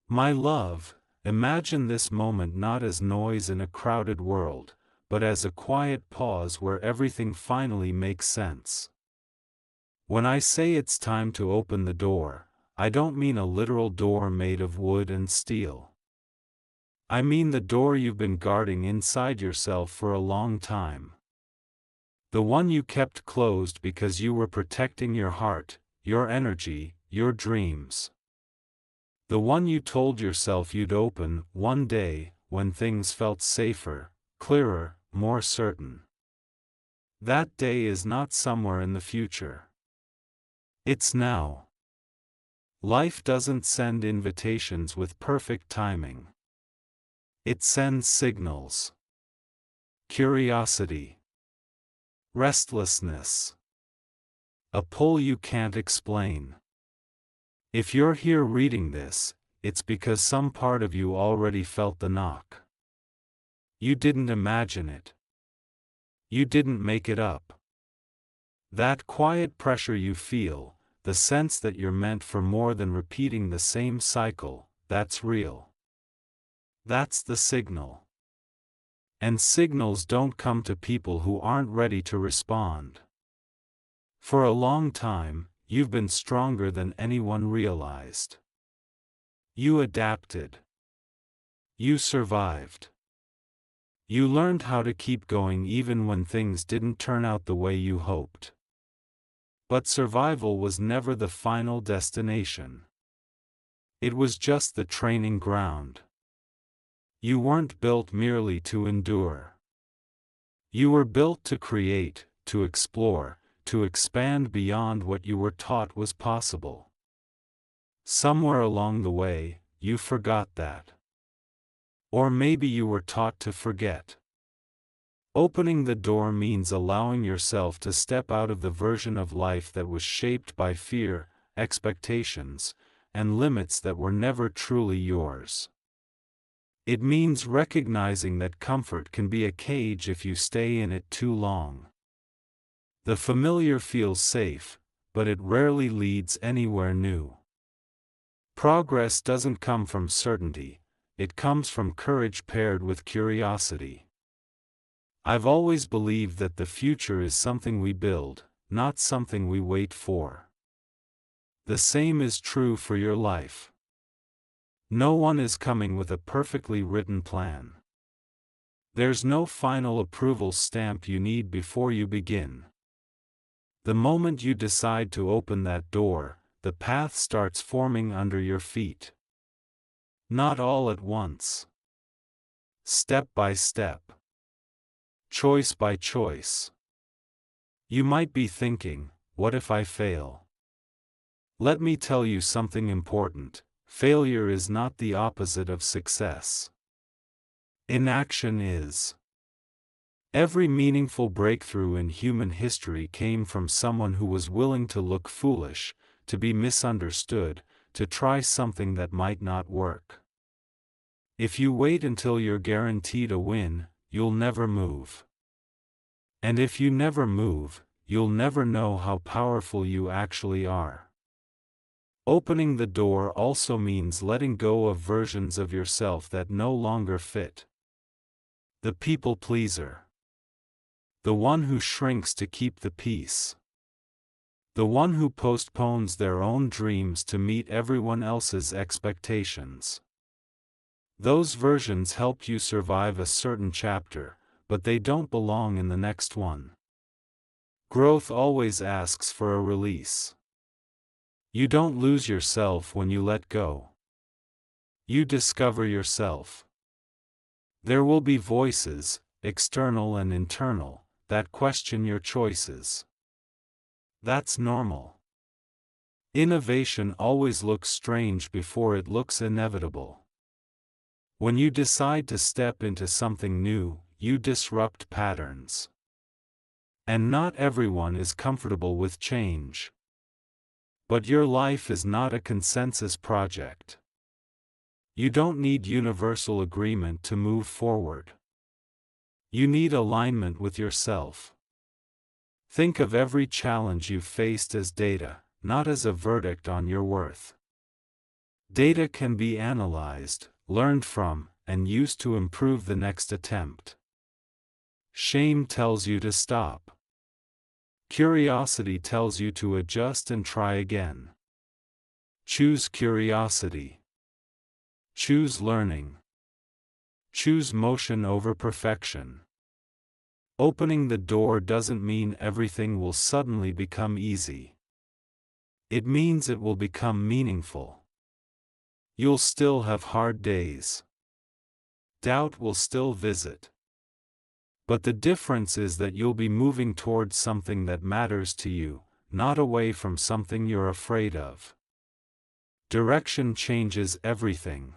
My love, imagine this moment not as noise in a crowded world, but as a quiet pause where everything finally makes sense. When I say it's time to open the door, I don't mean a literal door made of wood and steel. I mean the door you've been guarding inside yourself for a long time. The one you kept closed because you were protecting your heart, your energy, your dreams. The one you told yourself you'd open one day, when things felt safer, clearer, more certain. That day is not somewhere in the future. It's now. Life doesn't send invitations with perfect timing. It sends signals. Curiosity. Restlessness. A pull you can't explain. If you're here reading this, it's because some part of you already felt the knock. You didn't imagine it. You didn't make it up. That quiet pressure you feel, the sense that you're meant for more than repeating the same cycle, that's real. That's the signal. And signals don't come to people who aren't ready to respond. For a long time, you've been stronger than anyone realized. You adapted. You survived. You learned how to keep going even when things didn't turn out the way you hoped. But survival was never the final destination. It was just the training ground. You weren't built merely to endure. You were built to create, to explore, to expand beyond what you were taught was possible. Somewhere along the way, you forgot that. Or maybe you were taught to forget. Opening the door means allowing yourself to step out of the version of life that was shaped by fear, expectations, and limits that were never truly yours. It means recognizing that comfort can be a cage if you stay in it too long. The familiar feels safe, but it rarely leads anywhere new. Progress doesn't come from certainty, it comes from courage paired with curiosity. I've always believed that the future is something we build, not something we wait for. The same is true for your life. No one is coming with a perfectly written plan. There's no final approval stamp you need before you begin. The moment you decide to open that door, the path starts forming under your feet. Not all at once. Step by step. Choice by choice. You might be thinking, what if I fail? Let me tell you something important. Failure is not the opposite of success. Inaction is. Every meaningful breakthrough in human history came from someone who was willing to look foolish, to be misunderstood, to try something that might not work. If you wait until you're guaranteed a win, you'll never move. And if you never move, you'll never know how powerful you actually are. Opening the door also means letting go of versions of yourself that no longer fit. The people pleaser. The one who shrinks to keep the peace. The one who postpones their own dreams to meet everyone else's expectations. Those versions helped you survive a certain chapter, but they don't belong in the next one. Growth always asks for a release. You don't lose yourself when you let go. You discover yourself. There will be voices, external and internal, that question your choices. That's normal. Innovation always looks strange before it looks inevitable. When you decide to step into something new, you disrupt patterns. And not everyone is comfortable with change. But your life is not a consensus project. You don't need universal agreement to move forward. You need alignment with yourself. Think of every challenge you've faced as data, not as a verdict on your worth. Data can be analyzed, learned from, and used to improve the next attempt. Shame tells you to stop. Curiosity tells you to adjust and try again. Choose curiosity. Choose learning. Choose motion over perfection. Opening the door doesn't mean everything will suddenly become easy. It means it will become meaningful. You'll still have hard days. Doubt will still visit. But the difference is that you'll be moving towards something that matters to you, not away from something you're afraid of. Direction changes everything.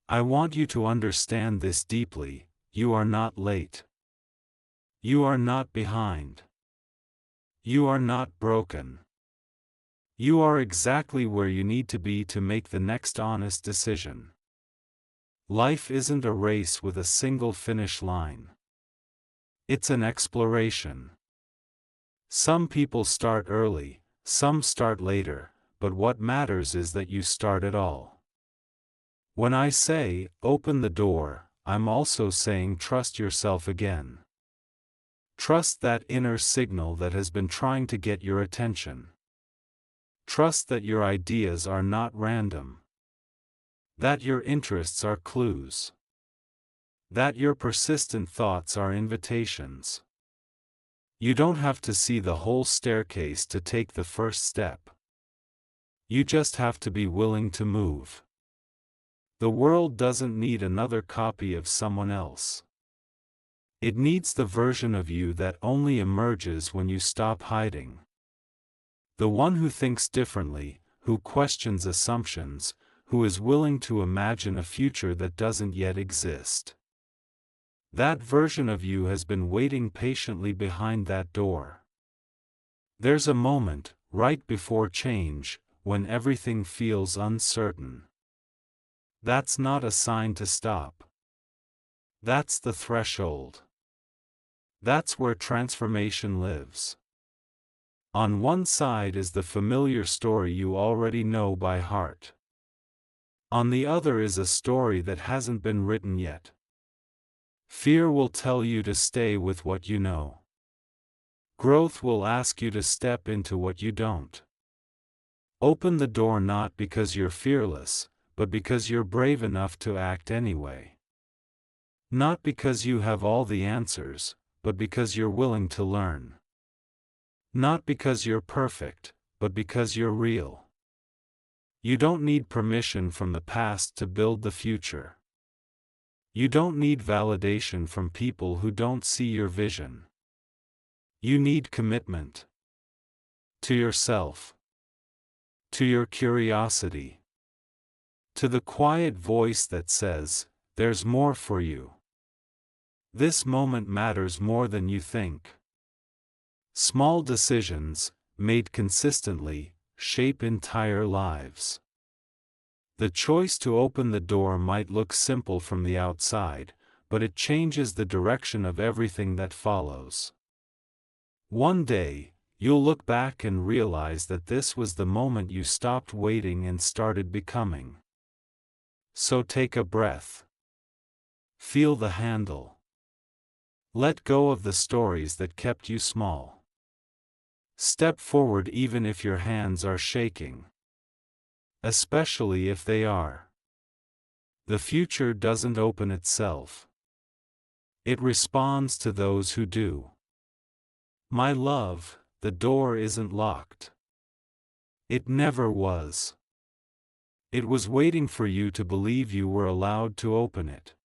I want you to understand this deeply: you are not late. You are not behind. You are not broken. You are exactly where you need to be to make the next honest decision. Life isn't a race with a single finish line. It's an exploration. Some people start early, some start later, but what matters is that you start at all. When I say, open the door, I'm also saying trust yourself again. Trust that inner signal that has been trying to get your attention. Trust that your ideas are not random. That your interests are clues. That your persistent thoughts are invitations. You don't have to see the whole staircase to take the first step. You just have to be willing to move. The world doesn't need another copy of someone else. It needs the version of you that only emerges when you stop hiding. The one who thinks differently, who questions assumptions, who is willing to imagine a future that doesn't yet exist. That version of you has been waiting patiently behind that door. There's a moment, right before change, when everything feels uncertain. That's not a sign to stop. That's the threshold. That's where transformation lives. On one side is the familiar story you already know by heart. On the other is a story that hasn't been written yet. Fear will tell you to stay with what you know. Growth will ask you to step into what you don't. Open the door not because you're fearless, but because you're brave enough to act anyway. Not because you have all the answers, but because you're willing to learn. Not because you're perfect, but because you're real. You don't need permission from the past to build the future. You don't need validation from people who don't see your vision. You need commitment. To yourself. To your curiosity. To the quiet voice that says, there's more for you. This moment matters more than you think. Small decisions, made consistently, shape entire lives. The choice to open the door might look simple from the outside, but it changes the direction of everything that follows. One day, you'll look back and realize that this was the moment you stopped waiting and started becoming. So take a breath. Feel the handle. Let go of the stories that kept you small. Step forward even if your hands are shaking. Especially if they are. The future doesn't open itself. It responds to those who do. My love, the door isn't locked. It never was. It was waiting for you to believe you were allowed to open it.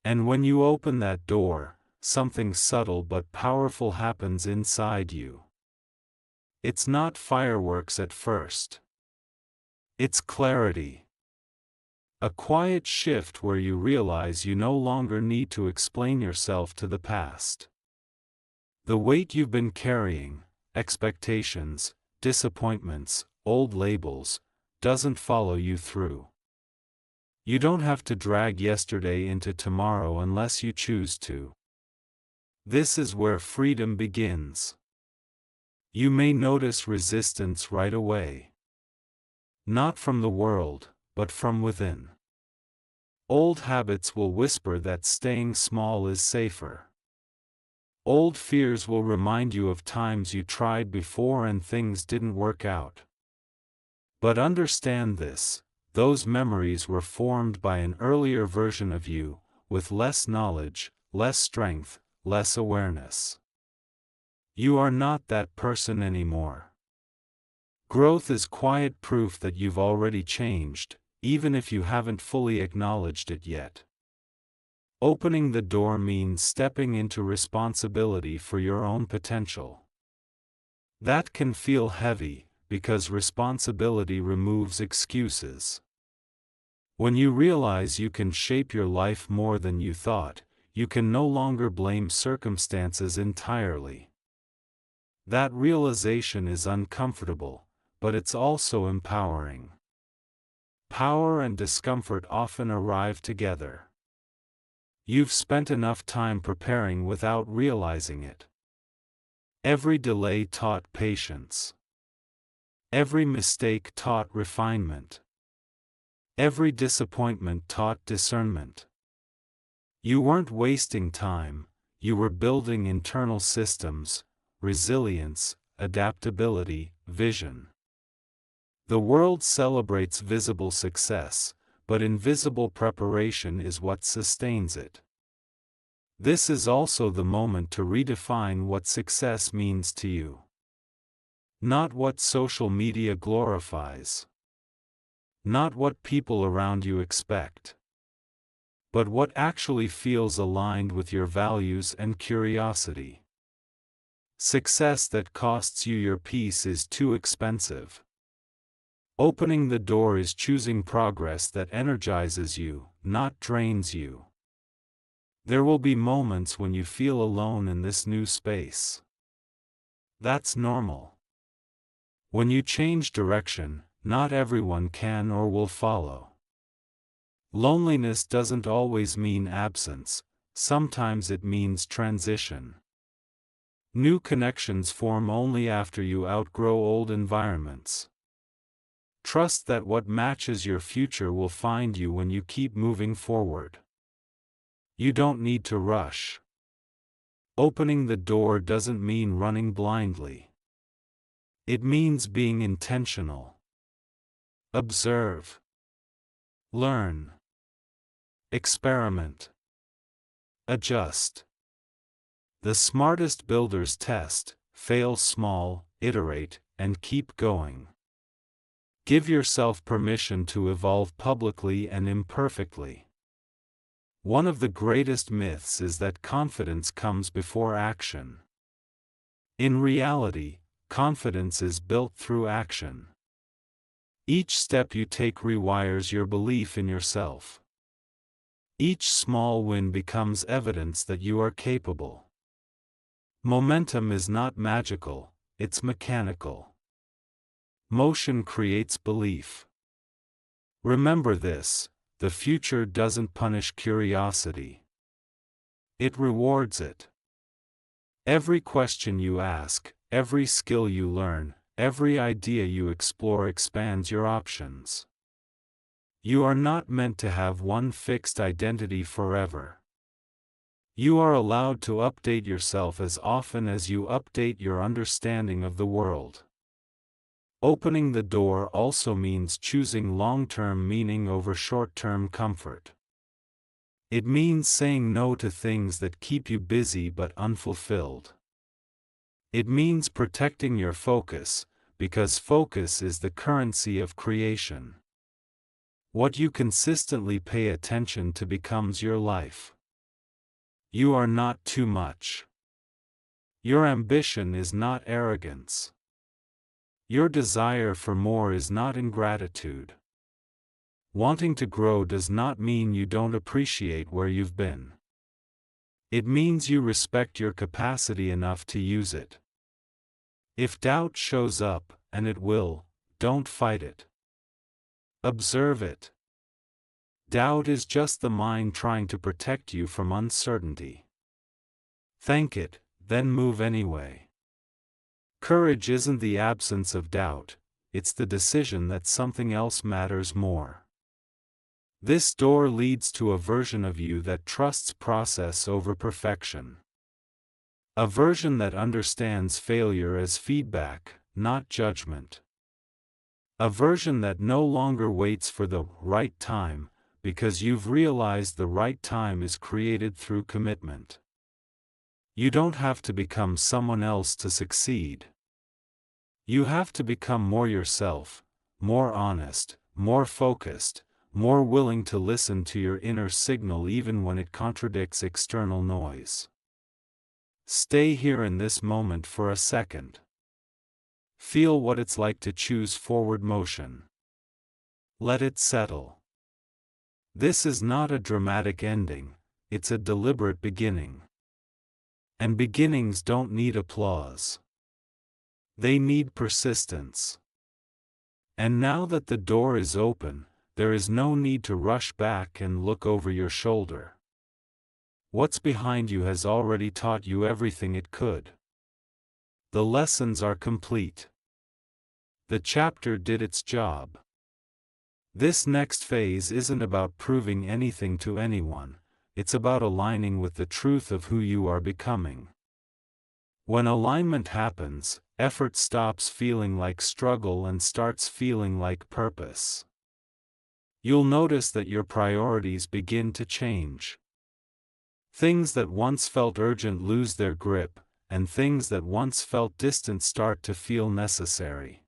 And when you open that door, something subtle but powerful happens inside you. It's not fireworks at first. It's clarity. A quiet shift where you realize you no longer need to explain yourself to the past. The weight you've been carrying, expectations, disappointments, old labels, doesn't follow you through. You don't have to drag yesterday into tomorrow unless you choose to. This is where freedom begins. You may notice resistance right away. Not from the world, but from within. Old habits will whisper that staying small is safer. Old fears will remind you of times you tried before and things didn't work out. But understand this, those memories were formed by an earlier version of you, with less knowledge, less strength, less awareness. You are not that person anymore. Growth is quiet proof that you've already changed, even if you haven't fully acknowledged it yet. Opening the door means stepping into responsibility for your own potential. That can feel heavy, because responsibility removes excuses. When you realize you can shape your life more than you thought, you can no longer blame circumstances entirely. That realization is uncomfortable, but it's also empowering. Power and discomfort often arrive together. You've spent enough time preparing without realizing it. Every delay taught patience. Every mistake taught refinement. Every disappointment taught discernment. You weren't wasting time, you were building internal systems, resilience, adaptability, vision. The world celebrates visible success, but invisible preparation is what sustains it. This is also the moment to redefine what success means to you. Not what social media glorifies. Not what people around you expect. But what actually feels aligned with your values and curiosity. Success that costs you your peace is too expensive. Opening the door is choosing progress that energizes you, not drains you. There will be moments when you feel alone in this new space. That's normal. When you change direction, not everyone can or will follow. Loneliness doesn't always mean absence, sometimes it means transition. New connections form only after you outgrow old environments. Trust that what matches your future will find you when you keep moving forward. You don't need to rush. Opening the door doesn't mean running blindly. It means being intentional. Observe. Learn. Experiment. Adjust. The smartest builders test, fail small, iterate, and keep going. Give yourself permission to evolve publicly and imperfectly. One of the greatest myths is that confidence comes before action. In reality, confidence is built through action. Each step you take rewires your belief in yourself. Each small win becomes evidence that you are capable. Momentum is not magical, it's mechanical. Motion creates belief. Remember this, the future doesn't punish curiosity. It rewards it. Every question you ask, every skill you learn, every idea you explore expands your options. You are not meant to have one fixed identity forever. You are allowed to update yourself as often as you update your understanding of the world. Opening the door also means choosing long-term meaning over short-term comfort. It means saying no to things that keep you busy but unfulfilled. It means protecting your focus, because focus is the currency of creation. What you consistently pay attention to becomes your life. You are not too much. Your ambition is not arrogance. Your desire for more is not ingratitude. Wanting to grow does not mean you don't appreciate where you've been. It means you respect your capacity enough to use it. If doubt shows up, and it will, don't fight it. Observe it. Doubt is just the mind trying to protect you from uncertainty. Thank it, then move anyway. Courage isn't the absence of doubt, it's the decision that something else matters more. This door leads to a version of you that trusts process over perfection. A version that understands failure as feedback, not judgment. A version that no longer waits for the right time, because you've realized the right time is created through commitment. You don't have to become someone else to succeed. You have to become more yourself, more honest, more focused, more willing to listen to your inner signal even when it contradicts external noise. Stay here in this moment for a second. Feel what it's like to choose forward motion. Let it settle. This is not a dramatic ending, it's a deliberate beginning. And beginnings don't need applause. They need persistence. And now that the door is open, there is no need to rush back and look over your shoulder. What's behind you has already taught you everything it could. The lessons are complete. The chapter did its job. This next phase isn't about proving anything to anyone, it's about aligning with the truth of who you are becoming. When alignment happens, effort stops feeling like struggle and starts feeling like purpose. You'll notice that your priorities begin to change. Things that once felt urgent lose their grip, and things that once felt distant start to feel necessary.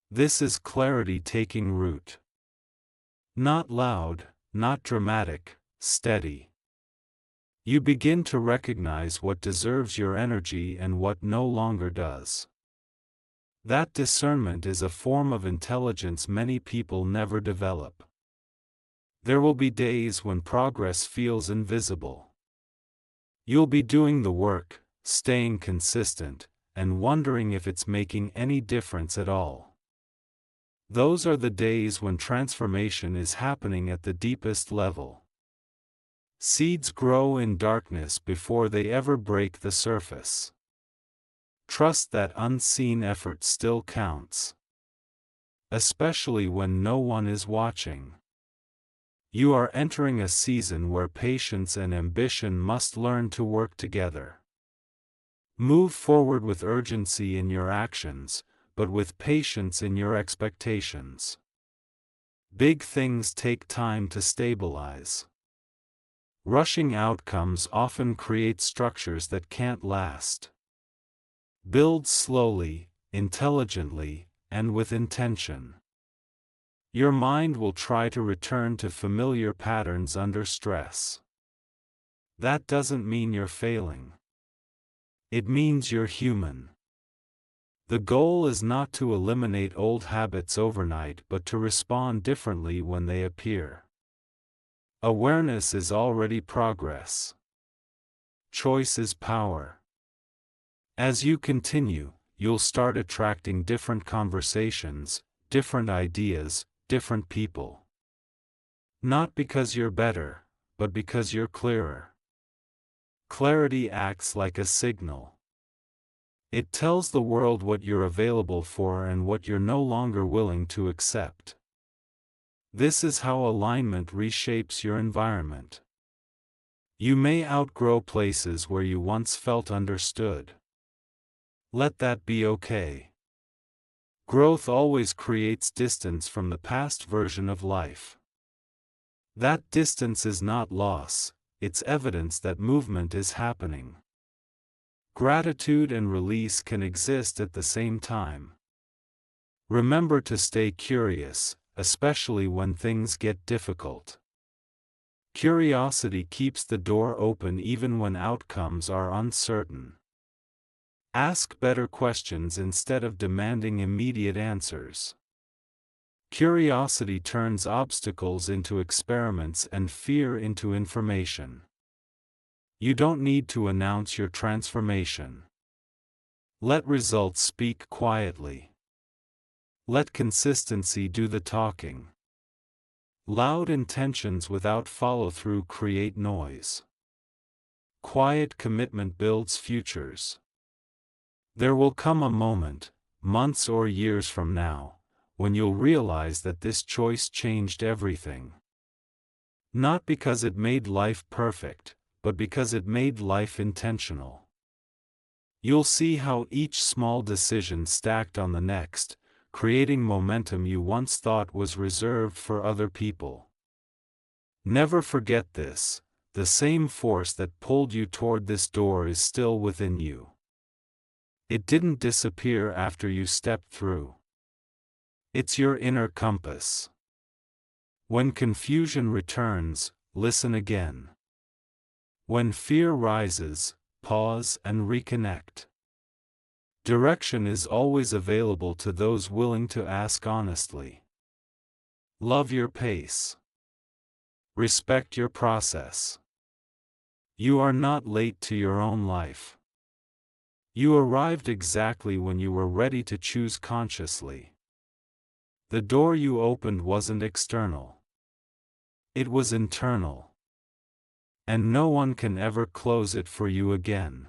This is clarity taking root. Not loud, not dramatic, steady. You begin to recognize what deserves your energy and what no longer does. That discernment is a form of intelligence many people never develop. There will be days when progress feels invisible. You'll be doing the work, staying consistent, and wondering if it's making any difference at all. Those are the days when transformation is happening at the deepest level. Seeds grow in darkness before they ever break the surface. Trust that unseen effort still counts. Especially when no one is watching. You are entering a season where patience and ambition must learn to work together. Move forward with urgency in your actions, but with patience in your expectations. Big things take time to stabilize. Rushing outcomes often create structures that can't last. Build slowly, intelligently, and with intention. Your mind will try to return to familiar patterns under stress. That doesn't mean you're failing. It means you're human. The goal is not to eliminate old habits overnight but to respond differently when they appear. Awareness is already progress. Choice is power. As you continue, you'll start attracting different conversations, different ideas, different people. Not because you're better, but because you're clearer. Clarity acts like a signal. It tells the world what you're available for and what you're no longer willing to accept. This is how alignment reshapes your environment. You may outgrow places where you once felt understood. Let that be okay. Growth always creates distance from the past version of life. That distance is not loss, it's evidence that movement is happening. Gratitude and release can exist at the same time. Remember to stay curious, especially when things get difficult. Curiosity keeps the door open even when outcomes are uncertain. Ask better questions instead of demanding immediate answers. Curiosity turns obstacles into experiments and fear into information. You don't need to announce your transformation. Let results speak quietly. Let consistency do the talking. Loud intentions without follow-through create noise. Quiet commitment builds futures. There will come a moment, months or years from now, when you'll realize that this choice changed everything. Not because it made life perfect, but because it made life intentional. You'll see how each small decision stacked on the next, creating momentum you once thought was reserved for other people. Never forget this: the same force that pulled you toward this door is still within you. It didn't disappear after you stepped through. It's your inner compass. When confusion returns, listen again. When fear rises, pause and reconnect. Direction is always available to those willing to ask honestly. Love your pace. Respect your process. You are not late to your own life. You arrived exactly when you were ready to choose consciously. The door you opened wasn't external. It was internal. And no one can ever close it for you again.